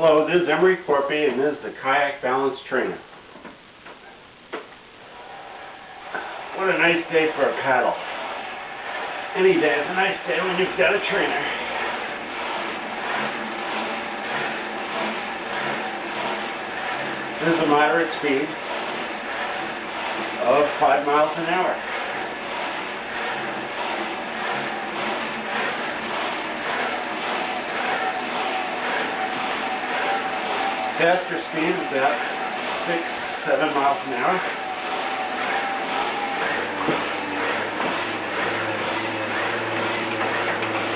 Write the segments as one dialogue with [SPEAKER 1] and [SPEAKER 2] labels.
[SPEAKER 1] Hello, this is Emery Corpy, and this is the Kayak Balance Trainer. What a nice day for a paddle. Any day is a nice day when you've got a trainer. This is a moderate speed of 5 miles an hour. Faster speed is about 6-7 miles an hour.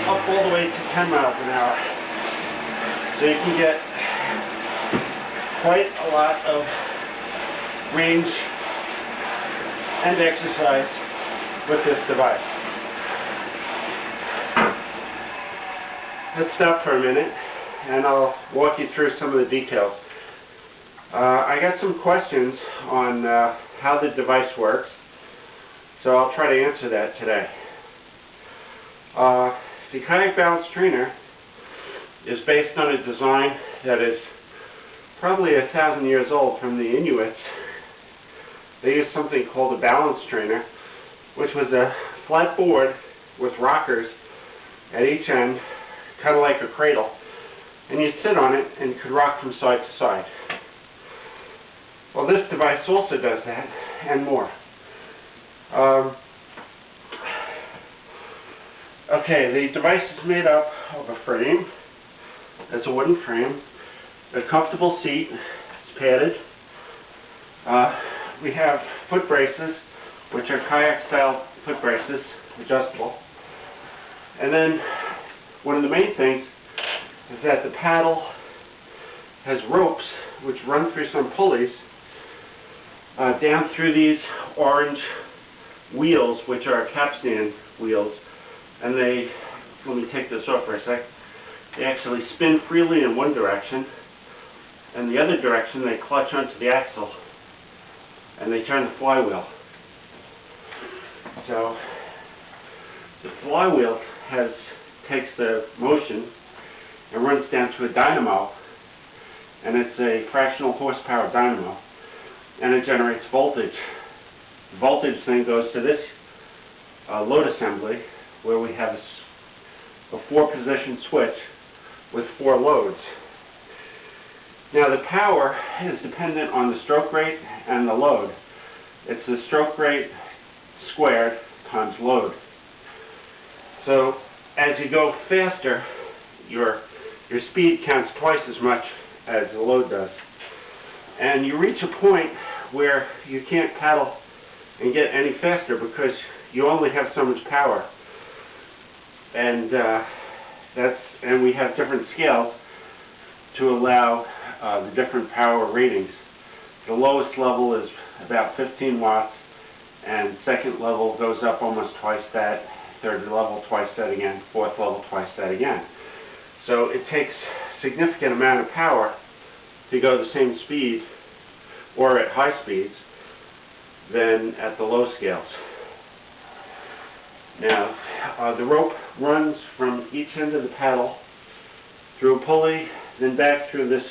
[SPEAKER 1] Up all the way to 10 miles an hour. So you can get quite a lot of range and exercise with this device. Let's stop for a minute and I'll walk you through some of the details. I got some questions on how the device works, so I'll try to answer that today. The Kayak Balance Trainer is based on a design that is probably 1,000 years old from the Inuits. They used something called a balance trainer, which was a flat board with rockers at each end, kind of like a cradle. And you sit on it and could rock from side to side. Well, this device also does that and more. Okay, the device is made up of a frame. It's a wooden frame, a comfortable seat, it's padded. We have foot braces, which are kayak-style foot braces, adjustable. And then one of the main things is that the paddle has ropes which run through some pulleys down through these orange wheels, which are capstan wheels, and they, let me take this off for a sec, they actually spin freely in one direction, and the other direction they clutch onto the axle and they turn the flywheel. So the flywheel takes the motion and runs down to a dynamo, and it's a fractional horsepower dynamo, and it generates voltage. The voltage then goes to this load assembly where we have a 4-position switch with 4 loads. Now the power is dependent on the stroke rate and the load. It's the stroke rate squared times load. So as you go faster, your speed counts twice as much as the load does. And you reach a point where you can't paddle and get any faster because you only have so much power. And and we have different scales to allow the different power ratings. The lowest level is about 15 watts, and second level goes up almost twice that, third level twice that again, fourth level twice that again. So it takes a significant amount of power to go the same speed or at high speeds than at the low scales. Now, the rope runs from each end of the paddle through a pulley, then back through this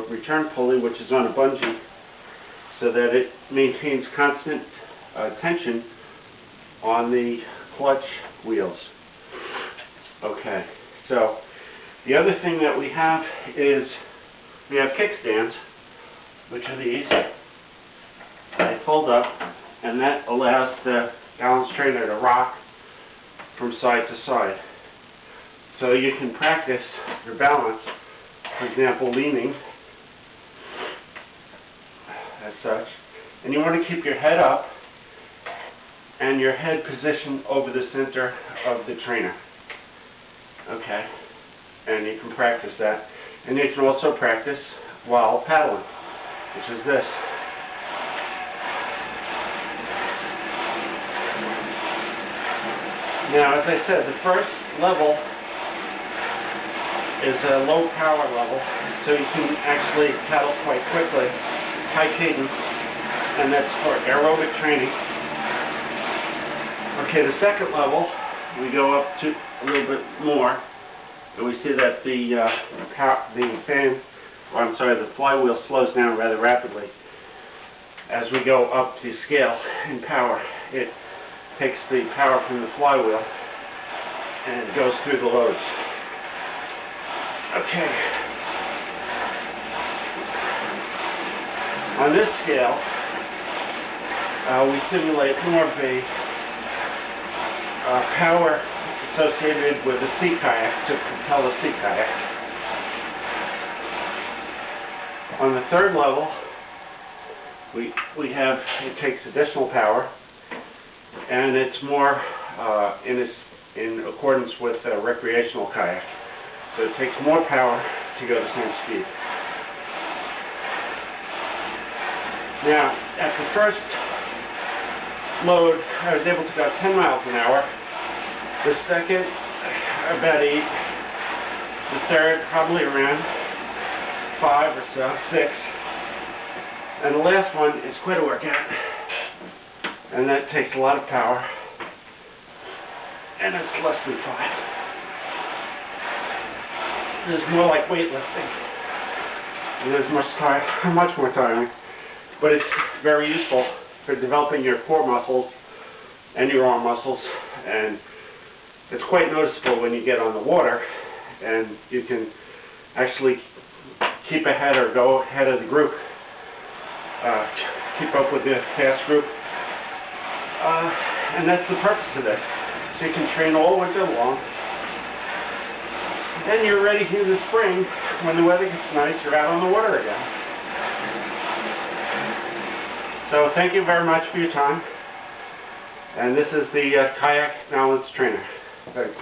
[SPEAKER 1] return pulley, which is on a bungee, so that it maintains constant tension on the clutch wheels. Okay, so the other thing that we have is we have kickstands, which are these. They fold up, and that allows the balance trainer to rock from side to side. So you can practice your balance, for example, leaning, as such. And you want to keep your head up and your head positioned over the center of the trainer. Okay, and you can practice that. And you can also practice while paddling, which is this. Now, as I said, the first level is a low power level, so you can actually paddle quite quickly, high cadence, and that's for aerobic training. Okay, the second level, we go up to a little bit more, and we see that the fan the flywheel slows down rather rapidly as we go up the scale in power. It takes the power from the flywheel and goes through the loads. Okay. On this scale, we simulate more of a power associated with a sea kayak to propel a sea kayak. On the third level, it takes additional power, and it's more in accordance with a recreational kayak. So it takes more power to go the same speed. Now, at the first load, I was able to go 10 miles an hour. The second, about 8. The third, probably around 5 or so, 6. And the last one is quite a workout. And that takes a lot of power. And it's less than 5. It's more like weightlifting. And there's much more tiring. But it's very useful for developing your core muscles and your arm muscles. And it's quite noticeable when you get on the water and you can actually keep ahead or go ahead of the group, keep up with the fast group. And that's the purpose of this. So you can train all winter long. Then you're ready in the spring, when the weather gets nice, you're out on the water again. So thank you very much for your time. And this is the Kayak Balance Trainer. Thanks.